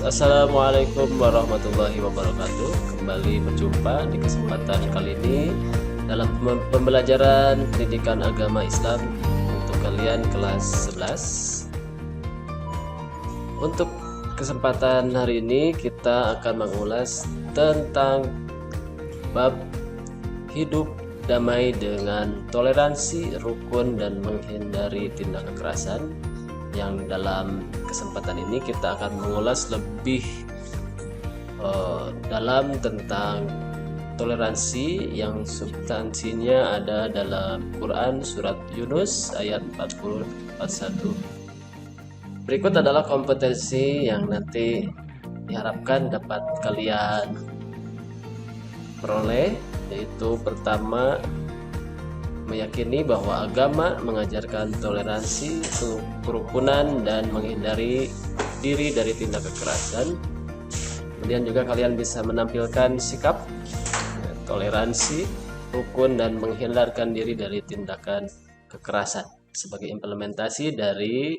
Assalamualaikum warahmatullahi wabarakatuh. Kembali berjumpa di kesempatan kali ini dalam pembelajaran pendidikan agama Islam untuk kalian kelas 11. Untuk kesempatan hari ini kita akan mengulas tentang bab hidup damai dengan toleransi, rukun, dan menghindari tindak kekerasan. Yang dalam kesempatan ini kita akan mengulas lebih dalam tentang toleransi yang substansinya ada dalam Quran surat Yunus ayat 41. Berikut adalah kompetensi yang nanti diharapkan dapat kalian peroleh, yaitu pertama, meyakini bahwa agama mengajarkan toleransi, kerukunan, dan menghindari diri dari tindak kekerasan. Kemudian juga kalian bisa menampilkan sikap toleransi, rukun, dan menghindarkan diri dari tindakan kekerasan sebagai implementasi dari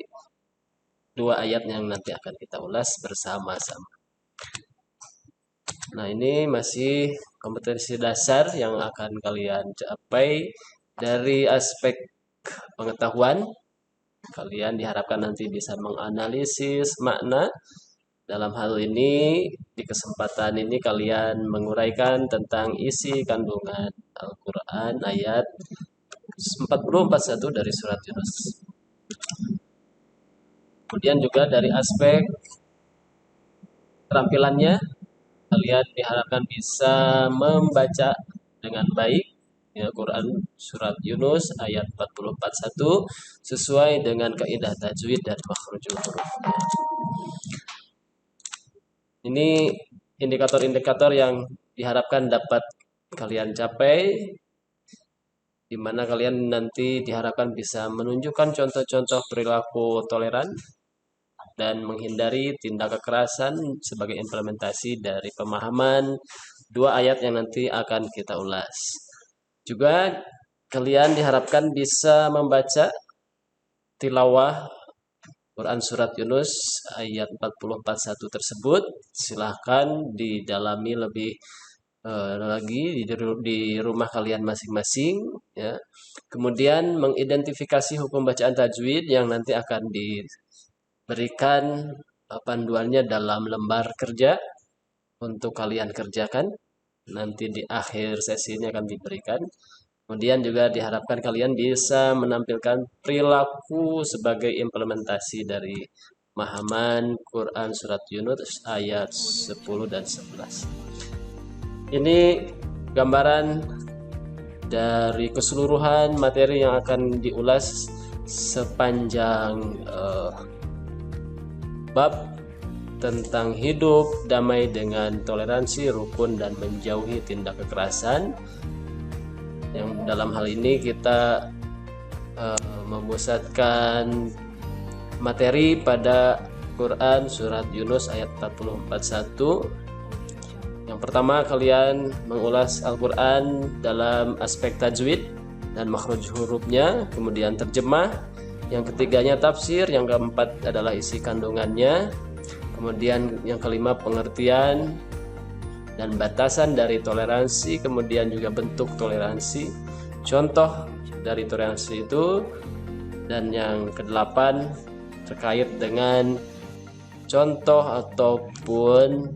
dua ayat yang nanti akan kita ulas bersama-sama. Nah, ini masih kompetensi dasar yang akan kalian capai. Dari aspek pengetahuan, kalian diharapkan nanti bisa menganalisis makna. Dalam hal ini, di kesempatan ini kalian menguraikan tentang isi kandungan Al-Quran ayat 40-41 dari surat Yunus. Kemudian juga dari aspek keterampilannya, kalian diharapkan bisa membaca dengan baik Quran surat Yunus ayat 40-41 sesuai dengan kaidah tajwid dan makhrajul hurufnya. Ini indikator-indikator yang diharapkan dapat kalian capai, di mana kalian nanti diharapkan bisa menunjukkan contoh-contoh perilaku toleran dan menghindari tindak kekerasan sebagai implementasi dari pemahaman dua ayat yang nanti akan kita ulas. Juga kalian diharapkan bisa membaca tilawah Quran surat Yunus ayat 40-41 tersebut. Silahkan didalami lebih lagi di rumah kalian masing-masing, ya. Kemudian mengidentifikasi hukum bacaan tajwid yang nanti akan diberikan panduannya dalam lembar kerja untuk kalian kerjakan. Nanti di akhir sesi ini akan diberikan. Kemudian juga diharapkan kalian bisa menampilkan perilaku sebagai implementasi dari pemahaman Quran surat Yunus ayat 10 dan 11. Ini gambaran dari keseluruhan materi yang akan diulas sepanjang bab tentang hidup damai dengan toleransi, rukun, dan menjauhi tindak kekerasan. Yang dalam hal ini kita memusatkan materi pada Quran surat Yunus ayat 40-41. Yang pertama, kalian mengulas Al-Quran dalam aspek tajwid dan makhraj hurufnya, kemudian terjemah. Yang ketiganya tafsir, yang keempat adalah isi kandungannya. Kemudian yang kelima, pengertian dan batasan dari toleransi, kemudian juga bentuk toleransi, contoh dari toleransi itu, dan yang kedelapan terkait dengan contoh ataupun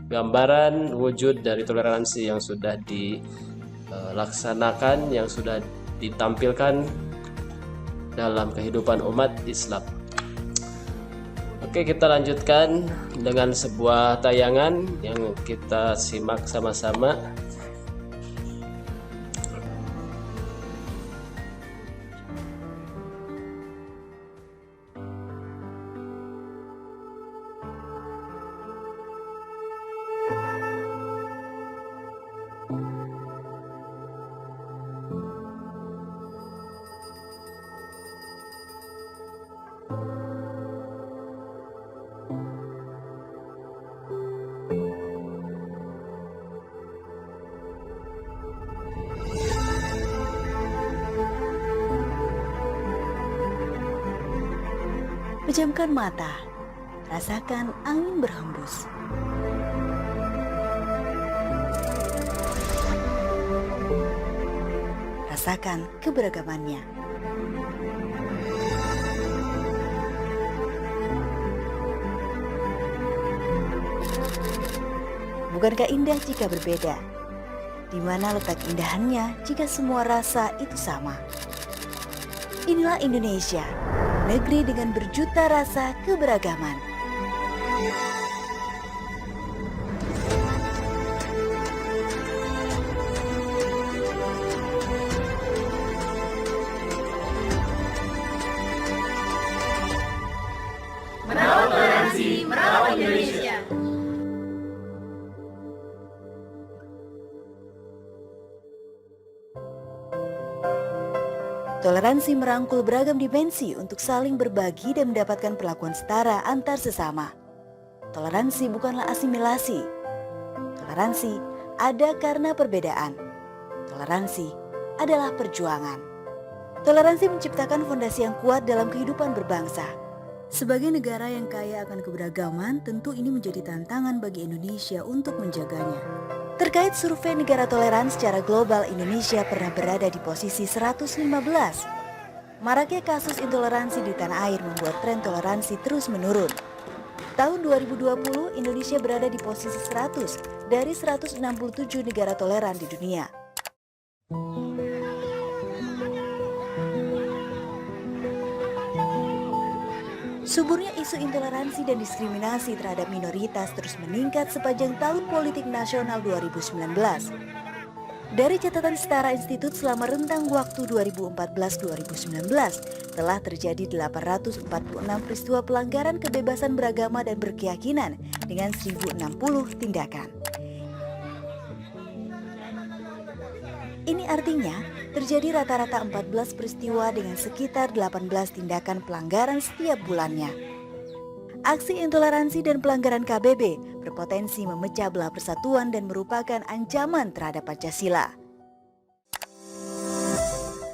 gambaran wujud dari toleransi yang sudah dilaksanakan, yang sudah ditampilkan dalam kehidupan umat Islam. Oke, kita lanjutkan dengan sebuah tayangan yang kita simak sama-sama. Pejamkan mata, Rasakan angin berhembus. Rasakan keberagamannya. Bukankah indah jika berbeda? Di mana letak indahannya jika semua rasa itu sama? Inilah Indonesia, negeri dengan berjuta rasa keberagaman. Merawat toleransi, merawat Indonesia. Toleransi merangkul beragam dimensi untuk saling berbagi dan mendapatkan perlakuan setara antar sesama. Toleransi bukanlah asimilasi. Toleransi ada karena perbedaan. Toleransi adalah perjuangan. Toleransi menciptakan fondasi yang kuat dalam kehidupan berbangsa. Sebagai negara yang kaya akan keberagaman, tentu ini menjadi tantangan bagi Indonesia untuk menjaganya. Terkait survei negara toleran secara global, Indonesia pernah berada di posisi 115. Maraknya kasus intoleransi di tanah air membuat tren toleransi terus menurun. Tahun 2020, Indonesia berada di posisi 100 dari 167 negara toleran di dunia. Suburnya isu intoleransi dan diskriminasi terhadap minoritas terus meningkat sepanjang tahun politik nasional 2019. Dari catatan Setara Institut selama rentang waktu 2014-2019, telah terjadi 846 peristiwa pelanggaran kebebasan beragama dan berkeyakinan dengan 1060 tindakan. Ini artinya terjadi rata-rata 14 peristiwa dengan sekitar 18 tindakan pelanggaran setiap bulannya. Aksi intoleransi dan pelanggaran KBB berpotensi memecah belah persatuan dan merupakan ancaman terhadap Pancasila.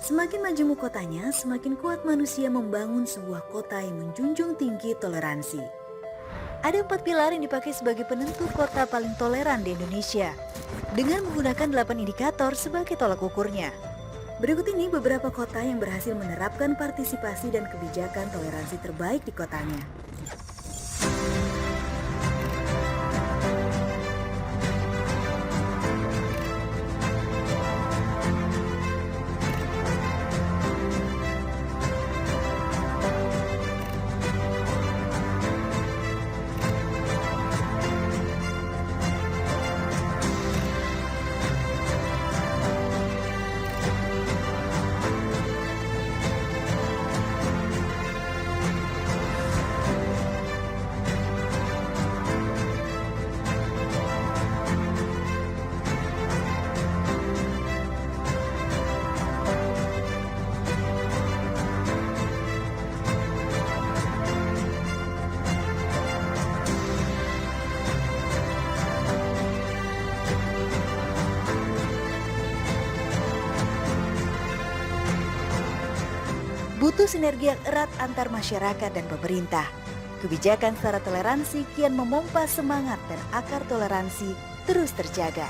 Semakin majemuk kotanya, semakin kuat manusia membangun sebuah kota yang menjunjung tinggi toleransi. Ada 4 pilar yang dipakai sebagai penentu kota paling toleran di Indonesia, dengan menggunakan 8 indikator sebagai tolak ukurnya. Berikut ini beberapa kota yang berhasil menerapkan partisipasi dan kebijakan toleransi terbaik di kotanya. Butuh sinergi yang erat antar masyarakat dan pemerintah. Kebijakan secara toleransi kian memompa semangat dan akar toleransi terus terjaga.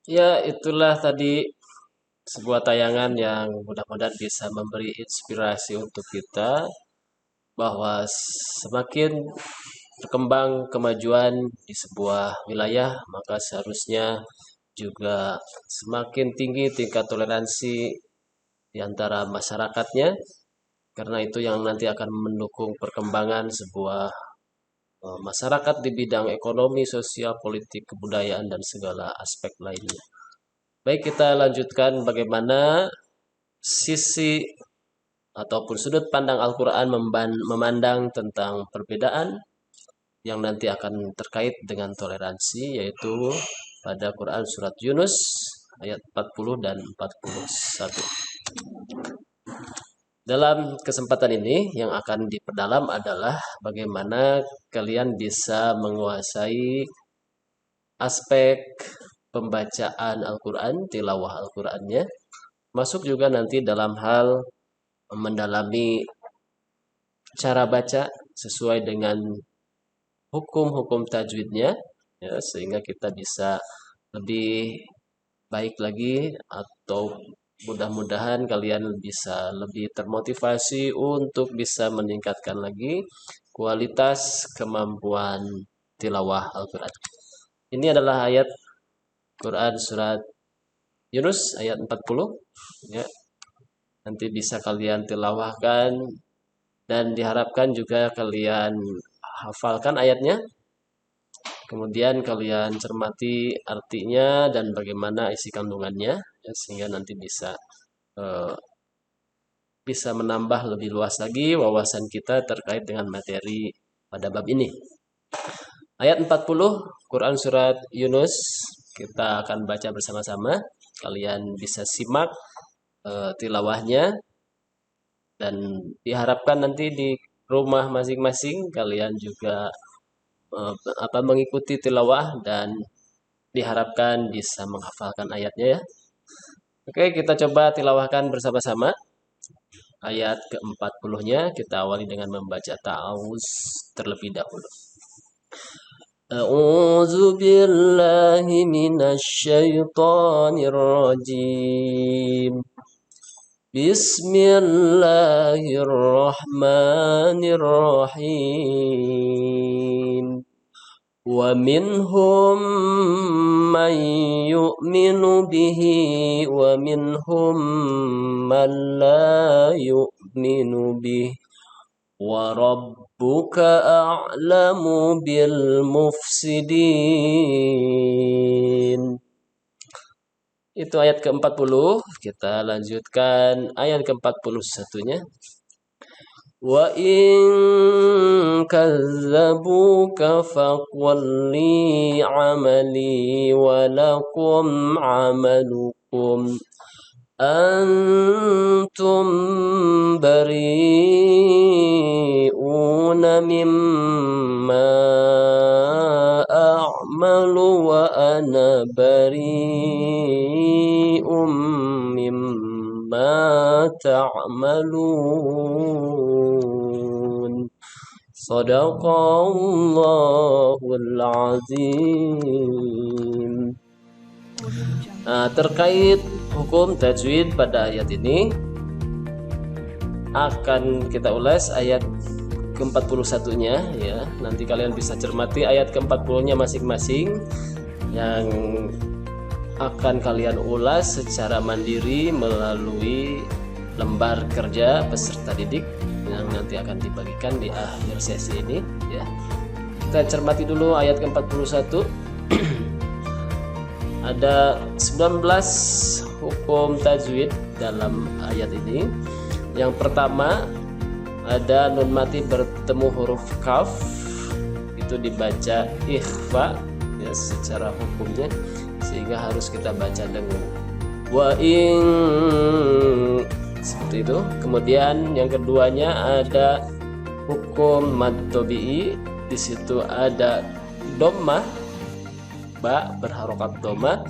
Ya, itulah tadi sebuah tayangan yang mudah-mudahan bisa memberi inspirasi untuk kita bahwa semakin berkembang kemajuan di sebuah wilayah, maka seharusnya juga semakin tinggi tingkat toleransi di antara masyarakatnya, karena itu yang nanti akan mendukung perkembangan sebuah masyarakat di bidang ekonomi, sosial, politik, kebudayaan, dan segala aspek lainnya. Baik, kita lanjutkan bagaimana sisi ataupun sudut pandang Al-Quran memandang tentang perbedaan yang nanti akan terkait dengan toleransi, yaitu pada Quran Surat Yunus ayat 40 dan 41. Dalam kesempatan ini yang akan diperdalam adalah bagaimana kalian bisa menguasai aspek pembacaan Al-Quran, tilawah Al-Qurannya, masuk juga nanti dalam hal mendalami cara baca sesuai dengan hukum-hukum tajwidnya, ya, sehingga kita bisa lebih baik lagi, atau mudah-mudahan kalian bisa lebih termotivasi untuk bisa meningkatkan lagi kualitas kemampuan tilawah Al-Quran. Ini adalah ayat Quran surat Yunus ayat 40, ya. Nanti bisa kalian tilawahkan dan diharapkan juga kalian hafalkan ayatnya. Kemudian kalian cermati artinya dan bagaimana isi kandungannya, ya, sehingga nanti bisa menambah lebih luas lagi wawasan kita terkait dengan materi pada bab ini. Ayat 40 Quran surat Yunus kita akan baca bersama-sama. Kalian bisa simak tilawahnya, dan diharapkan nanti di rumah masing-masing kalian juga mengikuti tilawah dan diharapkan bisa menghafalkan ayatnya, ya. Oke, kita coba tilawahkan bersama-sama. Ayat ke-40-nya kita awali dengan membaca ta'awuz terlebih dahulu. A'udzu billahi minasy syaithanir rajim. Bismillahirrahmanirrahim. Wa minhum man yu'minu bihi wa minhum man la yu'minu bihi wa rabbuka a'lamu bil mufsidin. Itu ayat ke-40. Kita lanjutkan ayat ke-41-nya. Wa in kazzabuka faqul li 'amali wa lakum 'amalukum antum bari'una mimma a'malu wa ana bari'um mimma ta'malun. Shadaqallahul azim. Terkait hukum tajwid pada ayat ini akan kita ulas ayat ke-41-nya, ya. Nanti kalian bisa cermati ayat ke-40-nya masing-masing yang akan kalian ulas secara mandiri melalui lembar kerja peserta didik yang nanti akan dibagikan di akhir sesi ini, ya. Kita cermati dulu ayat ke-41. Ada 19 hukum tajwid dalam ayat ini. Yang pertama ada nun mati bertemu huruf kaf, itu dibaca ikhfa, ya, secara hukumnya, sehingga harus kita baca dengan wa in, seperti itu. Kemudian yang keduanya ada hukum mad tabi'i, di situ ada dhammah, ba berharokat dhammah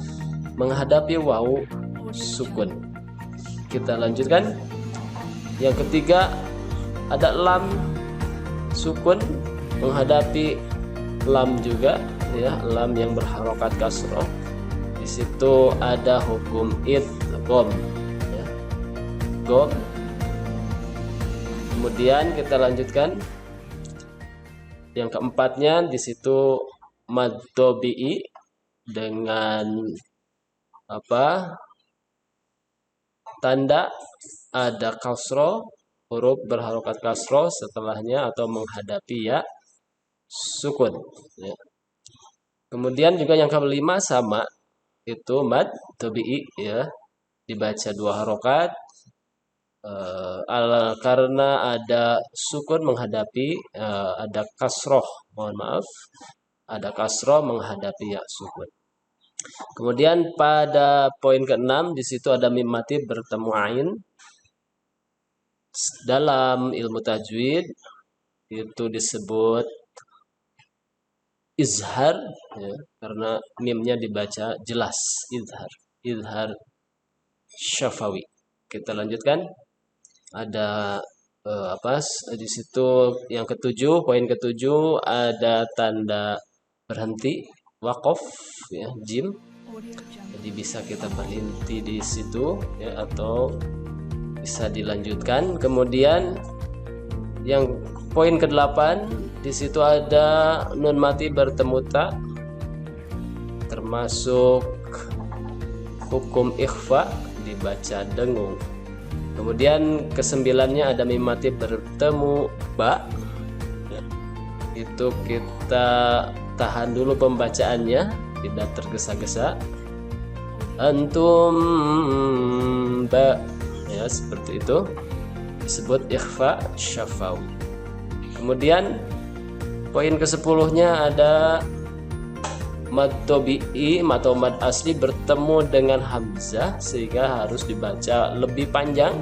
menghadapi waw sukun. Kita lanjutkan. Yang ketiga ada lam sukun menghadapi lam juga, ya, lam yang berharokat kasroh. Di situ ada hukum idgham, ya, gom. Kemudian kita lanjutkan. Yang keempatnya di situ mad tabi'i dengan tanda ada kasroh, huruf berharokat kasroh setelahnya atau menghadapi ya sukun, ya. Kemudian juga yang kelima sama, itu mad tabi'i, ya, dibaca dua harokat karena ada sukun menghadapi ada kasroh, mohon maaf, ada kasroh menghadapi ya sukun. Kemudian pada poin ke-6 di situ ada mim mati bertemu ain. Dalam ilmu tajwid itu disebut izhar, ya, karena mimnya dibaca jelas, izhar syafawi. Kita lanjutkan. ada di situ yang ketujuh, poin ketujuh ada tanda berhenti, waqaf ya, jim. Jadi bisa kita berhenti di situ ya, atau bisa dilanjutkan. Kemudian yang poin ke-8 di situ ada nun mati bertemu ta, termasuk hukum ikhfa dibaca dengung. Kemudian ke-9-nya ada mim mati bertemu ba. Itu kita tahan dulu pembacaannya, tidak tergesa-gesa. Antum ba ya, seperti itu disebut ikhfa syafawi. Kemudian poin ke-10-nya ada mad tabi'i atau mad asli bertemu dengan hamzah, sehingga harus dibaca lebih panjang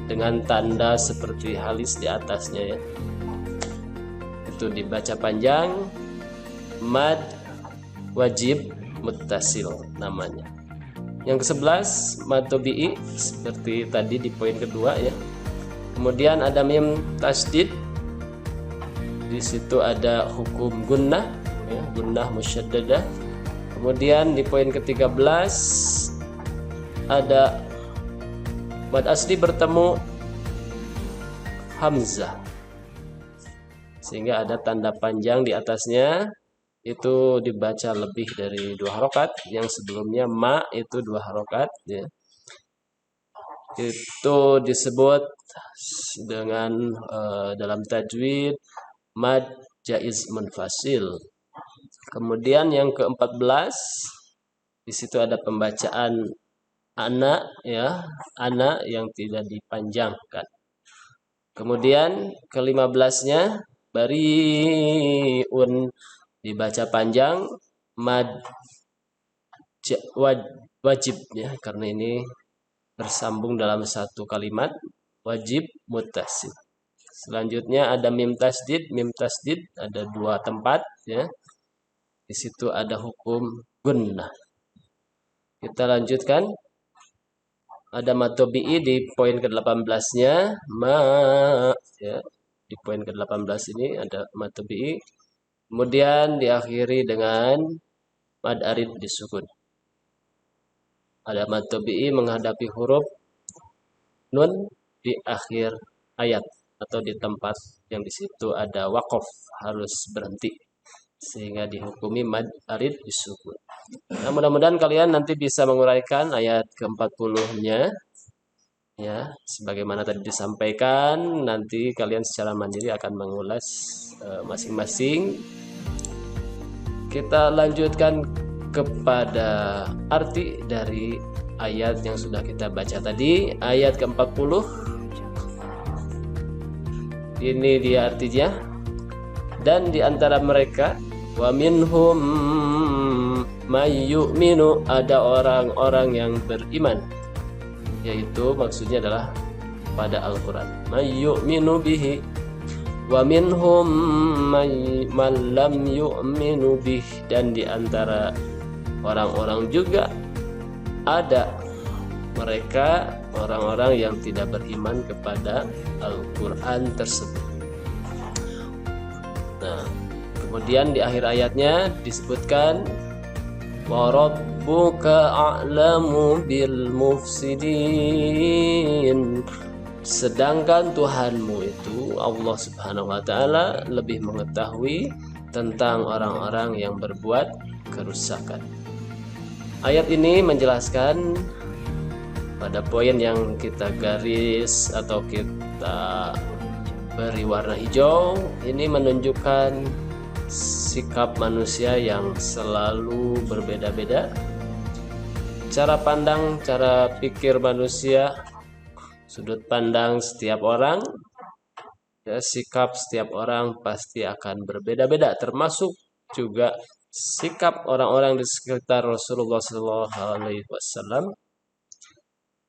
dengan tanda seperti halis di atasnya ya. Itu dibaca panjang, mad wajib muttasil namanya. Yang ke-11 mad tabi'i seperti tadi di poin kedua ya. Kemudian ada mim tasdid. Di situ ada hukum gunnah ya, gunnah musyaddadah. Kemudian di poin ke-13 ada mad asli bertemu hamzah, sehingga ada tanda panjang di atasnya. Itu dibaca lebih dari 2 harokat. Yang sebelumnya ma itu 2 harokat ya. Itu disebut dengan dalam tajwid mad jaiz munfasil. Kemudian yang ke-14 di situ ada pembacaan ana ya, ana yang tidak dipanjangkan. Kemudian ke-15-nya bariun dibaca panjang, mad wajib ya, karena ini bersambung dalam satu kalimat, wajib muttasil. Selanjutnya ada mim tasdid ada 2 tempat ya. Di situ ada hukum gunnah. Kita lanjutkan. Ada mad tabi'i di poin ke-18-nya, ma ya. Di poin ke-18 ini ada mad tabi'i. Kemudian diakhiri dengan mad arid disukun. Ada mad tabi'i menghadapi huruf nun di akhir ayat atau di tempat yang di situ ada waqaf, harus berhenti, sehingga dihukumi mad arid disukun. Nah, mudah-mudahan kalian nanti bisa menguraikan ayat ke-40-nya ya, sebagaimana tadi disampaikan. Nanti kalian secara mandiri akan mengulas masing-masing. Kita lanjutkan kepada arti dari ayat yang sudah kita baca tadi. Ayat ke-40 ini dia artinya. Dan di antara mereka wa minhum may yu'minu, ada orang-orang yang beriman, yaitu maksudnya adalah pada Al-Quran, may yu'minu bihi, wa minhum man lam yu'minu bih, dan di antara orang-orang juga ada mereka orang-orang yang tidak beriman kepada Al-Quran tersebut. Nah, kemudian di akhir ayatnya disebutkan wa rabbuka a'lamu bil mufsidin, sedangkan Tuhanmu itu Allah Subhanahu wa taala lebih mengetahui tentang orang-orang yang berbuat kerusakan. Ayat ini menjelaskan pada poin yang kita garis atau kita beri warna hijau, ini menunjukkan sikap manusia yang selalu berbeda-beda. Cara pandang, cara pikir manusia, sudut pandang setiap orang, ya, sikap setiap orang pasti akan berbeda-beda, termasuk juga sikap orang-orang di sekitar Rasulullah SAW.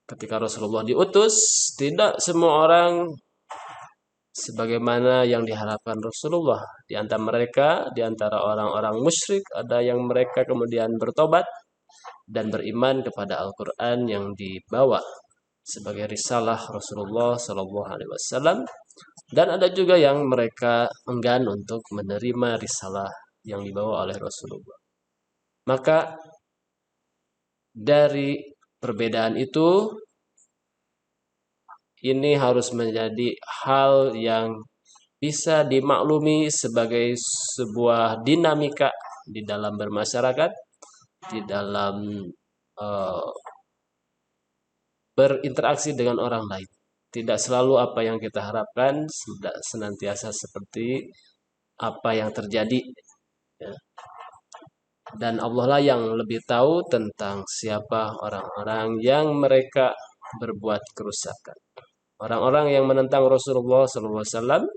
Ketika Rasulullah diutus, tidak semua orang sebagaimana yang diharapkan Rasulullah. Di antara orang-orang musyrik, ada yang mereka kemudian bertobat dan beriman kepada Al-Quran yang dibawa. sebagai risalah Rasulullah Shallallahu Alaihi Wasallam, dan ada juga yang mereka enggan untuk menerima risalah yang dibawa oleh Rasulullah. Maka dari perbedaan itu, ini harus menjadi hal yang bisa dimaklumi sebagai sebuah dinamika di dalam bermasyarakat, di dalam berinteraksi dengan orang lain. Tidak selalu apa yang kita harapkan senantiasa seperti apa yang terjadi. Ya. Dan Allah lah yang lebih tahu tentang siapa orang-orang yang mereka berbuat kerusakan. Orang-orang yang menentang Rasulullah SAW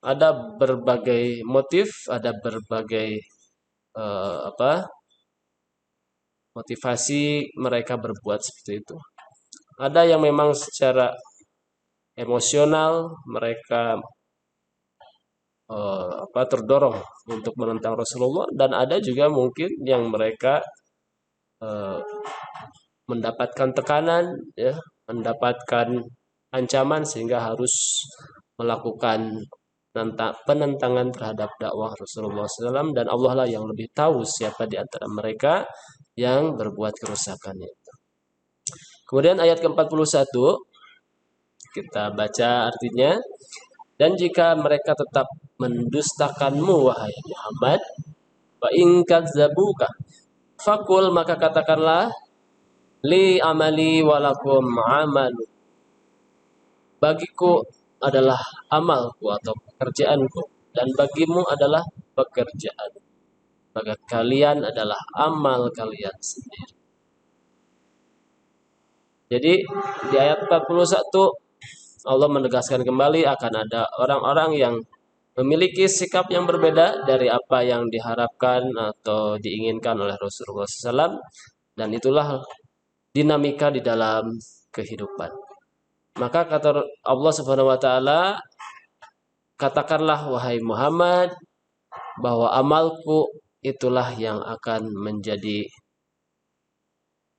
ada berbagai motif, ada berbagai motivasi mereka berbuat seperti itu. Ada yang memang secara emosional mereka terdorong untuk menentang Rasulullah, dan ada juga mungkin yang mereka mendapatkan tekanan, ya, mendapatkan ancaman sehingga harus melakukan penentangan terhadap dakwah Rasulullah SAW, dan Allah lah yang lebih tahu siapa di antara mereka yang berbuat kerusakan itu. Kemudian ayat ke-41 kita baca artinya. Dan jika mereka tetap mendustakanmu wahai Muhammad, fa in kadzabuka fakul, maka katakanlah, li amali walakum amalu, bagiku adalah amalku atau pekerjaanku, dan bagimu adalah pekerjaan. Bagi kalian adalah amal kalian sendiri. Jadi di ayat 41 Allah menegaskan kembali akan ada orang-orang yang memiliki sikap yang berbeda dari apa yang diharapkan atau diinginkan oleh Rasulullah SAW, dan itulah dinamika di dalam kehidupan. Maka kata Allah Subhanahu Wa Taala, katakanlah wahai Muhammad bahwa amalku itulah yang akan menjadi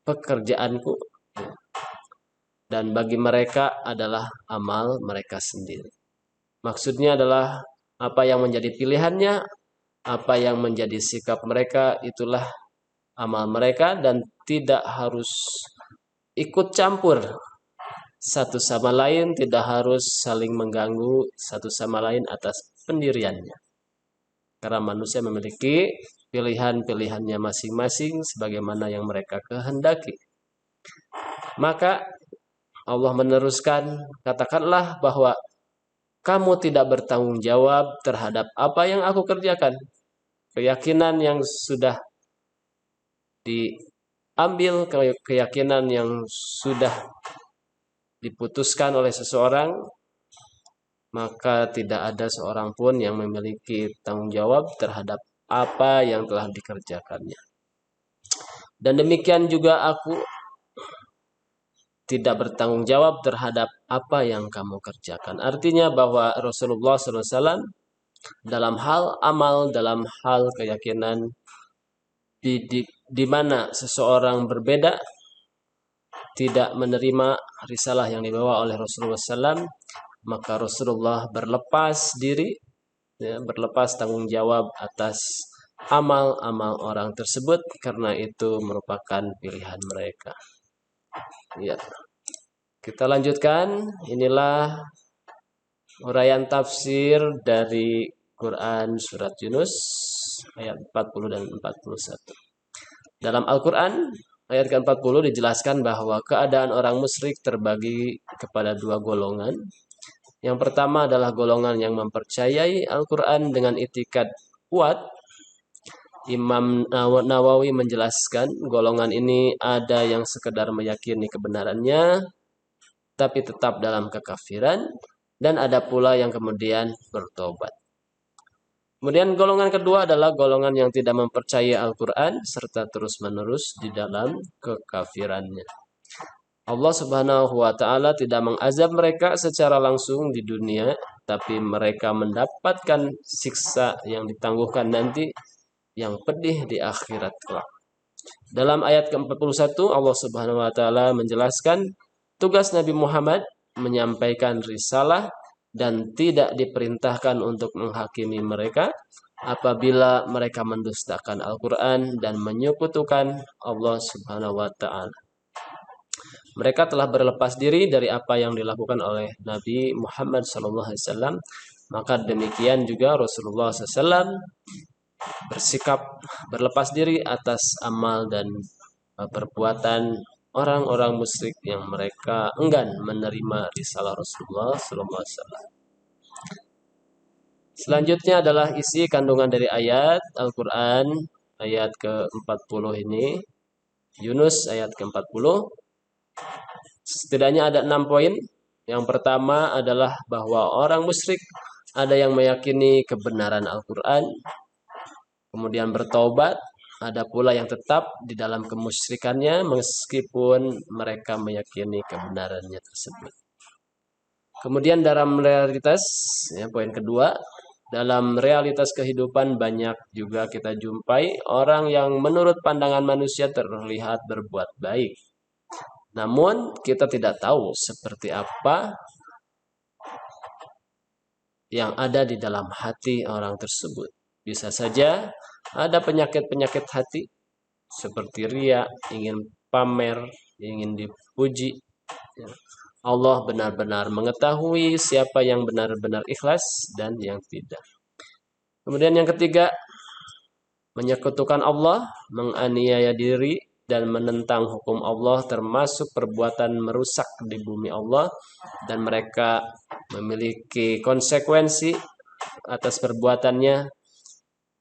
pekerjaanku, dan bagi mereka adalah amal mereka sendiri. Maksudnya adalah apa yang menjadi pilihannya, apa yang menjadi sikap mereka, itulah amal mereka, dan tidak harus ikut campur satu sama lain, tidak harus saling mengganggu satu sama lain atas pendiriannya. Karena manusia memiliki pilihan-pilihannya masing-masing sebagaimana yang mereka kehendaki. Maka Allah meneruskan, katakanlah bahwa kamu tidak bertanggung jawab terhadap apa yang aku kerjakan. Keyakinan yang sudah diambil, keyakinan yang sudah diputuskan oleh seseorang, maka tidak ada seorang pun yang memiliki tanggung jawab terhadap apa yang telah dikerjakannya. Dan demikian juga aku tidak bertanggung jawab terhadap apa yang kamu kerjakan. Artinya bahwa Rasulullah SAW dalam hal amal, dalam hal keyakinan, di mana seseorang berbeda, tidak menerima risalah yang dibawa oleh Rasulullah SAW, maka Rasulullah berlepas diri, ya, berlepas tanggung jawab atas amal-amal orang tersebut, karena itu merupakan pilihan mereka. Ya, kita lanjutkan. Inilah uraian tafsir dari Quran surat Yunus ayat 40 dan 41. Dalam Al-Quran ayat ke-40 dijelaskan bahwa keadaan orang musyrik terbagi kepada dua golongan. Yang pertama adalah golongan yang mempercayai Al-Quran dengan itikad kuat. Imam Nawawi menjelaskan golongan ini ada yang sekedar meyakini kebenarannya tapi tetap dalam kekafiran, dan ada pula yang kemudian bertobat. Kemudian golongan kedua adalah golongan yang tidak mempercayai Al-Quran serta terus-menerus di dalam kekafirannya. Allah Subhanahu wa Ta'ala tidak mengazab mereka secara langsung di dunia, tapi mereka mendapatkan siksa yang ditangguhkan nanti yang pedih di akhirat kelak. Dalam ayat ke-41 Allah Subhanahu wa taala menjelaskan tugas Nabi Muhammad menyampaikan risalah dan tidak diperintahkan untuk menghakimi mereka apabila mereka mendustakan Al-Quran dan menyekutukan Allah Subhanahu wa taala. Mereka telah berlepas diri dari apa yang dilakukan oleh Nabi Muhammad SAW. Maka demikian juga Rasulullah SAW bersikap berlepas diri atas amal dan perbuatan orang-orang musyrik yang mereka enggan menerima risalah Rasulullah SAW. Selanjutnya adalah isi kandungan dari ayat Al-Quran ayat ke-40 ini. Yunus ayat ke-40. Setidaknya ada 6 poin. Yang pertama adalah bahwa orang musyrik ada yang meyakini kebenaran Al-Quran, kemudian bertaubat, ada pula yang tetap di dalam kemusyrikannya meskipun mereka meyakini kebenarannya tersebut. Kemudian dalam realitas, poin kedua, dalam realitas kehidupan banyak juga kita jumpai orang yang menurut pandangan manusia terlihat berbuat baik. Namun kita tidak tahu seperti apa yang ada di dalam hati orang tersebut. Bisa saja ada penyakit-penyakit hati seperti ria, ingin pamer, ingin dipuji. Allah benar-benar mengetahui siapa yang benar-benar ikhlas dan yang tidak. Kemudian yang ketiga, menyekutukan Allah, menganiaya diri, dan menentang hukum Allah termasuk perbuatan merusak di bumi Allah, dan mereka memiliki konsekuensi atas perbuatannya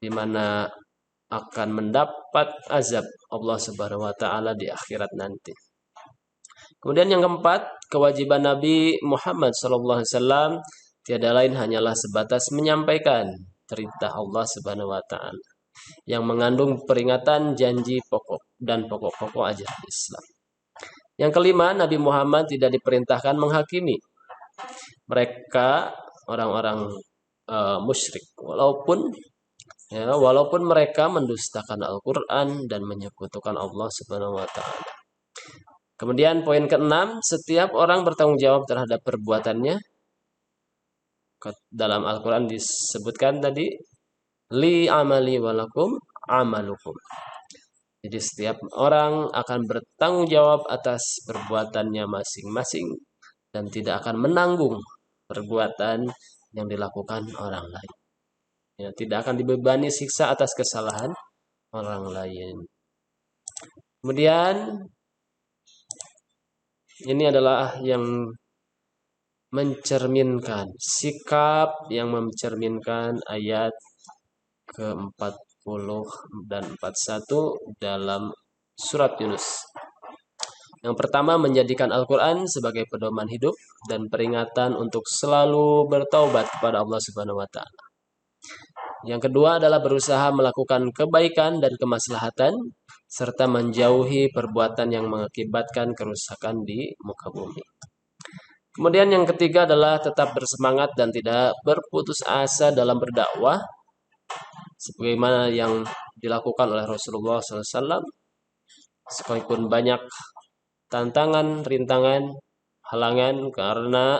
di mana akan mendapat azab Allah Subhanahu wa taala di akhirat nanti. Kemudian yang keempat, kewajiban Nabi Muhammad SAW tiada lain hanyalah sebatas menyampaikan perintah Allah Subhanahu wa taala yang mengandung peringatan, janji pokok dan pokok-pokok ajaran Islam. Yang kelima, Nabi Muhammad tidak diperintahkan menghakimi mereka orang-orang musyrik walaupun mereka mendustakan Al-Quran dan menyekutukan Allah Subhanahu wa taala. Kemudian poin keenam, setiap orang bertanggung jawab terhadap perbuatannya. Dalam Al-Quran disebutkan tadi, li amali walakum amalukum. Jadi setiap orang akan bertanggung jawab atas perbuatannya masing-masing dan tidak akan menanggung perbuatan yang dilakukan orang lain. Ya, tidak akan dibebani siksa atas kesalahan orang lain. Kemudian ini adalah yang mencerminkan sikap yang mencerminkan ayat ke-40 dan 41 dalam surat Yunus. Yang pertama, menjadikan Al-Quran sebagai pedoman hidup dan peringatan untuk selalu bertaubat kepada Allah Subhanahu wa taala. Yang kedua adalah berusaha melakukan kebaikan dan kemaslahatan serta menjauhi perbuatan yang mengakibatkan kerusakan di muka bumi. Kemudian yang ketiga adalah tetap bersemangat dan tidak berputus asa dalam berdakwah sebagaimana yang dilakukan oleh Rasulullah SAW. Sekalipun banyak tantangan, rintangan, halangan, karena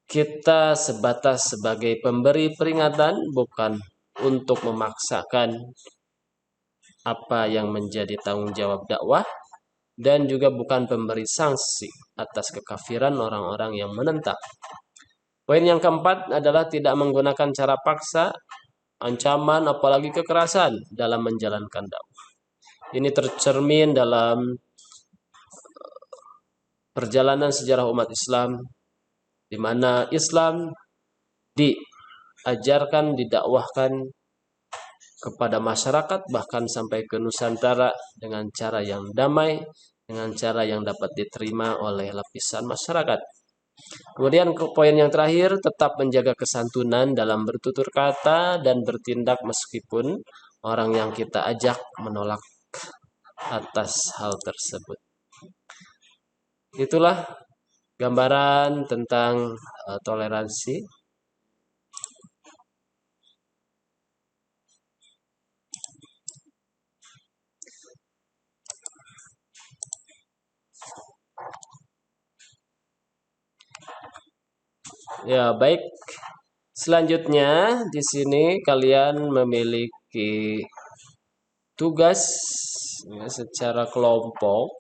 kita sebatas sebagai pemberi peringatan, bukan untuk memaksakan apa yang menjadi tanggung jawab dakwah, dan juga bukan pemberi sanksi atas kekafiran orang-orang yang menentang. Poin yang keempat adalah tidak menggunakan cara paksa, ancaman, apalagi kekerasan dalam menjalankan dakwah. Ini tercermin dalam perjalanan sejarah umat Islam, di mana Islam diajarkan, didakwahkan kepada masyarakat bahkan sampai ke Nusantara dengan cara yang damai, dengan cara yang dapat diterima oleh lapisan masyarakat. Kemudian poin yang terakhir, tetap menjaga kesantunan dalam bertutur kata dan bertindak meskipun orang yang kita ajak menolak atas hal tersebut. Itulah gambaran tentang toleransi. Ya, baik. Selanjutnya di sini kalian memiliki tugas ya, secara kelompok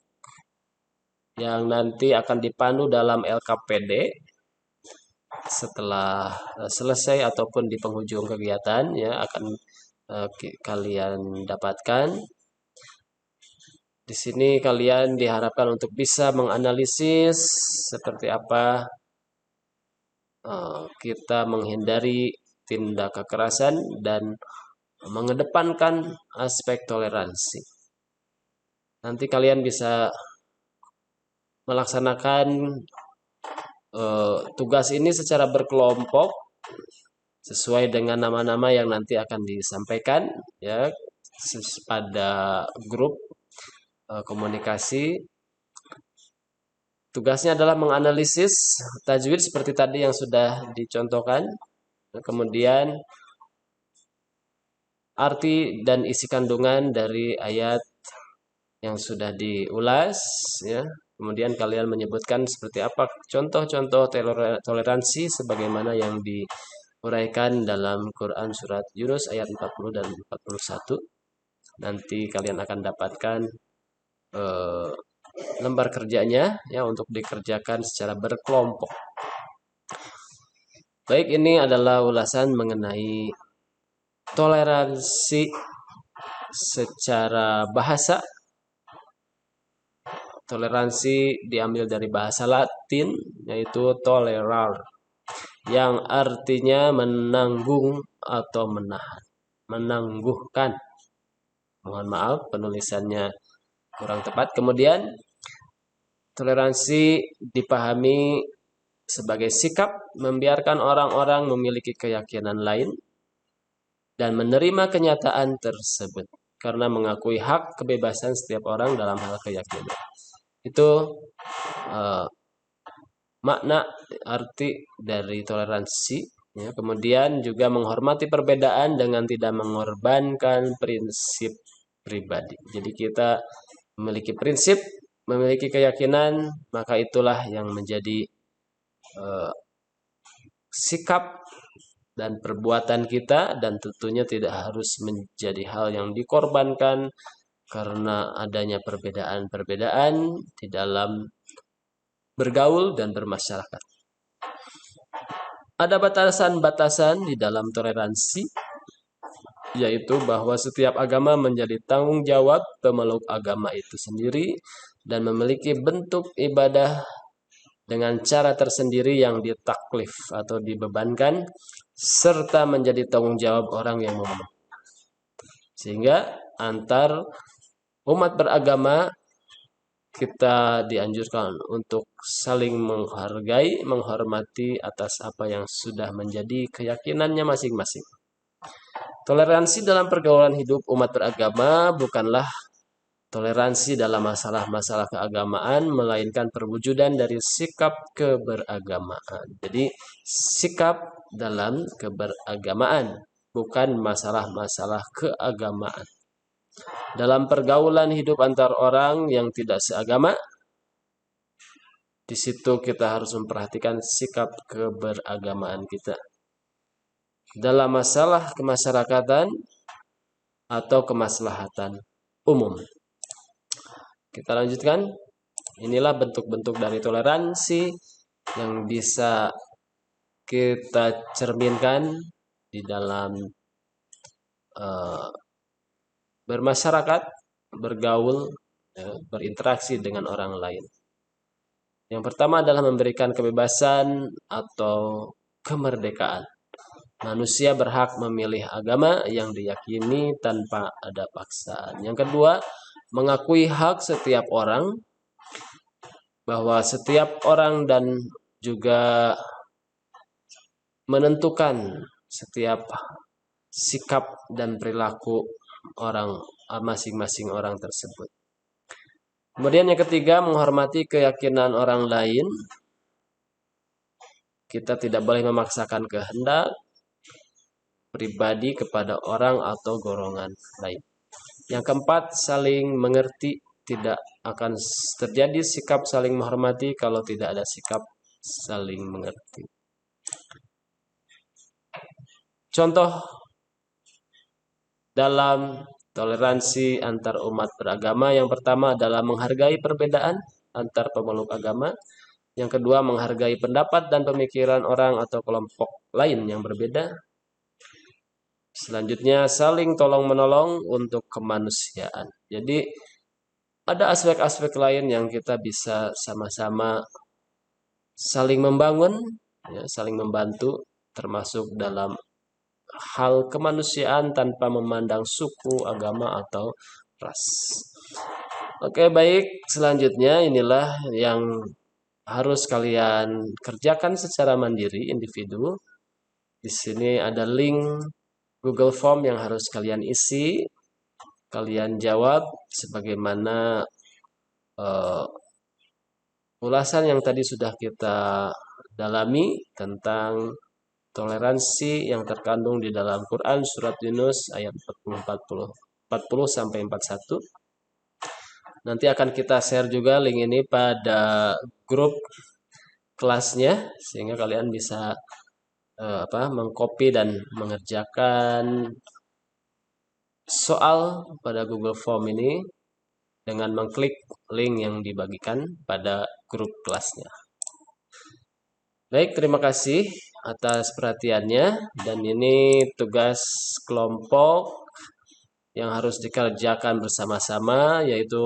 yang nanti akan dipandu dalam LKPD setelah selesai ataupun di penghujung kegiatan ya akan kalian dapatkan. Di sini kalian diharapkan untuk bisa menganalisis seperti apa kita menghindari tindak kekerasan dan mengedepankan aspek toleransi. Nanti kalian bisa melaksanakan tugas ini secara berkelompok sesuai dengan nama-nama yang nanti akan disampaikan ya pada grup komunikasi. Tugasnya adalah menganalisis tajwid seperti tadi yang sudah dicontohkan. Kemudian arti dan isi kandungan dari ayat yang sudah diulas ya. Kemudian kalian menyebutkan seperti apa contoh-contoh toleransi sebagaimana yang diuraikan dalam Quran surat Yunus ayat 40 dan 41. Nanti kalian akan dapatkan lembar kerjanya ya untuk dikerjakan secara berkelompok. Baik, ini adalah ulasan mengenai toleransi secara bahasa. Toleransi diambil dari bahasa Latin yaitu tolerar yang artinya menanggung atau menahan, menangguhkan. Mohon maaf penulisannya kurang tepat. Kemudian toleransi dipahami sebagai sikap membiarkan orang-orang memiliki keyakinan lain dan menerima kenyataan tersebut karena mengakui hak kebebasan setiap orang dalam hal keyakinan. Itu makna arti dari toleransi ya. Kemudian juga menghormati perbedaan dengan tidak mengorbankan prinsip pribadi. Jadi kita memiliki prinsip, memiliki keyakinan, maka itulah yang menjadi sikap dan perbuatan kita, dan tentunya tidak harus menjadi hal yang dikorbankan karena adanya perbedaan-perbedaan di dalam bergaul dan bermasyarakat. Ada batasan-batasan di dalam toleransi, yaitu bahwa setiap agama menjadi tanggung jawab pemeluk agama itu sendiri dan memiliki bentuk ibadah dengan cara tersendiri yang ditaklif atau dibebankan serta menjadi tanggung jawab orang yang memeluk. Sehingga antar umat beragama kita dianjurkan untuk saling menghargai, menghormati atas apa yang sudah menjadi keyakinannya masing-masing. Toleransi dalam pergaulan hidup umat beragama bukanlah toleransi dalam masalah-masalah keagamaan, melainkan perwujudan dari sikap keberagamaan. Jadi sikap dalam keberagamaan, bukan masalah-masalah keagamaan. Dalam pergaulan hidup antar orang yang tidak seagama, di situ kita harus memperhatikan sikap keberagamaan kita. Dalam masalah kemasyarakatan atau kemaslahatan umum. Kita lanjutkan. Inilah bentuk-bentuk dari toleransi yang bisa kita cerminkan di dalam bermasyarakat, bergaul, berinteraksi dengan orang lain. Yang pertama adalah memberikan kebebasan atau kemerdekaan. Manusia berhak memilih agama yang diyakini tanpa ada paksaan. Yang kedua, mengakui hak setiap orang, bahwa setiap orang dan juga menentukan setiap sikap dan perilaku orang masing-masing orang tersebut. Kemudian yang ketiga, menghormati keyakinan orang lain. Kita tidak boleh memaksakan kehendak pribadi kepada orang atau golongan lain. Yang keempat, saling mengerti. Tidak akan terjadi sikap saling menghormati kalau tidak ada sikap saling mengerti. contoh dalam toleransi antar umat beragama. Yang pertama adalah menghargai perbedaan antar pemeluk agama. Yang kedua, menghargai pendapat dan pemikiran orang atau kelompok lain yang berbeda. Selanjutnya, saling tolong-menolong untuk kemanusiaan. Jadi, ada aspek-aspek lain yang kita bisa sama-sama saling membangun, ya, saling membantu, termasuk dalam hal kemanusiaan tanpa memandang suku, agama, atau ras. Oke, baik. Selanjutnya, inilah yang harus kalian kerjakan secara mandiri, individu. Di sini ada link Google Form yang harus kalian isi. Kalian jawab sebagaimana ulasan yang tadi sudah kita dalami tentang toleransi yang terkandung di dalam Quran surat Yunus ayat 40 sampai 41. Nanti akan kita share juga link ini pada grup kelasnya sehingga kalian bisa mengcopy dan mengerjakan soal pada Google Form ini dengan mengklik link yang dibagikan pada grup kelasnya. Baik, terima kasih atas perhatiannya, dan ini tugas kelompok yang harus dikerjakan bersama-sama, yaitu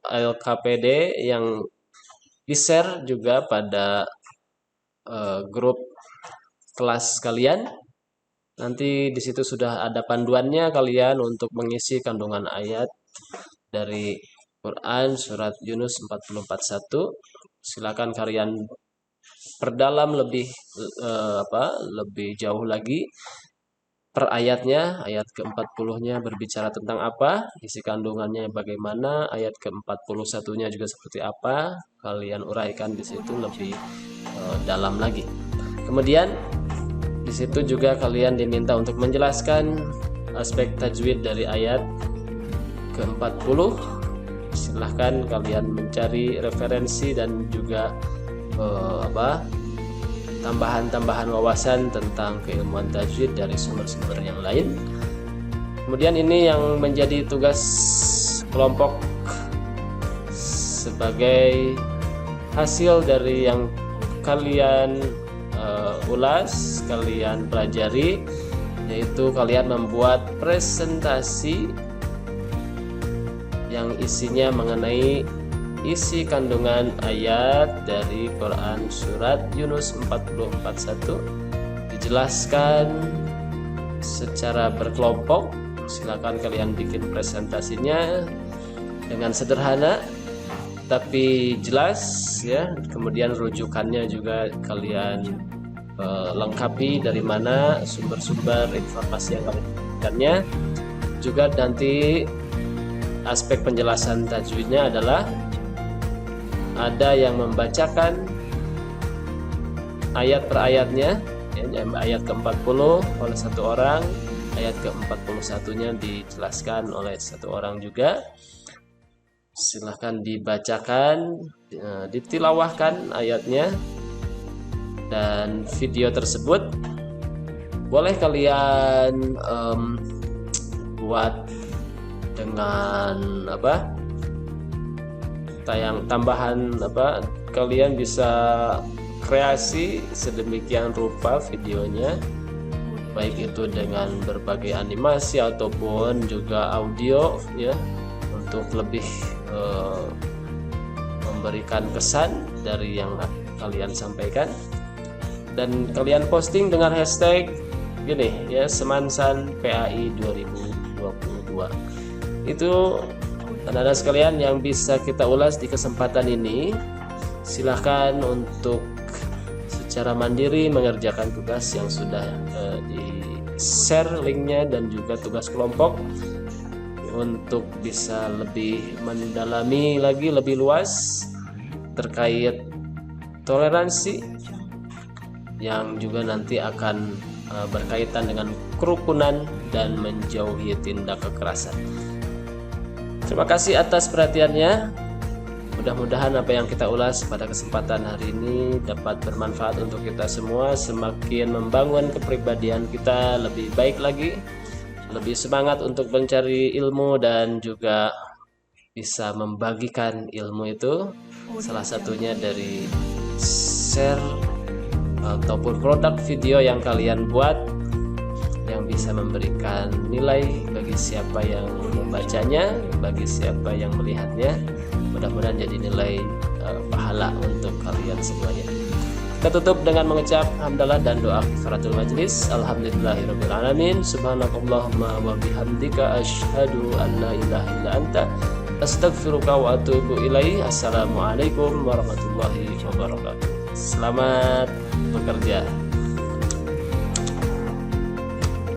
LKPD yang di-share juga pada grup kelas kalian. Nanti di situ sudah ada panduannya kalian untuk mengisi kandungan ayat dari Quran surat Yunus 44:1. Silakan kalian perdalam lebih jauh lagi per ayatnya. Ayat ke-40-nya berbicara tentang apa, isi kandungannya bagaimana, ayat ke-41-nya juga seperti apa, kalian uraikan di situ lebih dalam lagi. Kemudian di situ juga kalian diminta untuk menjelaskan aspek tajwid dari ayat ke-40. Silahkan kalian mencari referensi dan juga tambahan-tambahan wawasan tentang keilmuan tajwid dari sumber-sumber yang lain. Kemudian ini yang menjadi tugas kelompok sebagai hasil dari yang kalian ulas, kalian pelajari, yaitu kalian membuat presentasi yang isinya mengenai isi kandungan ayat dari Quran surat Yunus 44:1, dijelaskan secara berkelompok. Silakan kalian bikin presentasinya dengan sederhana tapi jelas, ya. Kemudian rujukannya juga kalian lengkapi dari mana sumber-sumber informasi yang kalian dapatkannya. Juga nanti aspek penjelasan tajwidnya adalah ada yang membacakan ayat per ayatnya, ya, ayat ke-40 oleh satu orang, ayat ke-41-nya dijelaskan oleh satu orang juga. Silahkan dibacakan, ditilawahkan ayatnya, dan video tersebut boleh kalian buat dengan tambahan kalian bisa kreasi sedemikian rupa videonya, baik itu dengan berbagai animasi ataupun juga audio, ya, untuk lebih memberikan kesan dari yang kalian sampaikan. Dan kalian posting dengan hashtag gini, ya, Semansan PAI 2022. Itu anak-anak sekalian yang bisa kita ulas di kesempatan ini. Silahkan untuk secara mandiri mengerjakan tugas yang sudah di-share linknya dan juga tugas kelompok untuk bisa lebih mendalami lagi, lebih luas terkait toleransi yang juga nanti akan berkaitan dengan kerukunan dan menjauhi tindak kekerasan. Terima kasih atas perhatiannya. Mudah-mudahan apa yang kita ulas pada kesempatan hari ini dapat bermanfaat untuk kita semua, semakin membangun kepribadian kita lebih baik lagi, lebih semangat untuk mencari ilmu dan juga bisa membagikan ilmu itu. Salah satunya dari share ataupun produk video yang kalian buat yang bisa memberikan nilai bagi siapa yang membacanya, bagi siapa yang melihatnya. Mudah-mudahan jadi nilai pahala untuk kalian semuanya. Kita tutup dengan mengucap hamdalah dan doa kifaratul majlis. Alhamdulillahirabbil alamin. Subhanakallahumma wa bihamdika asyhadu an la ilaha illa anta astaghfiruka wa atubu ilaih. Assalamualaikum warahmatullahi wabarakatuh. Selamat bekerja.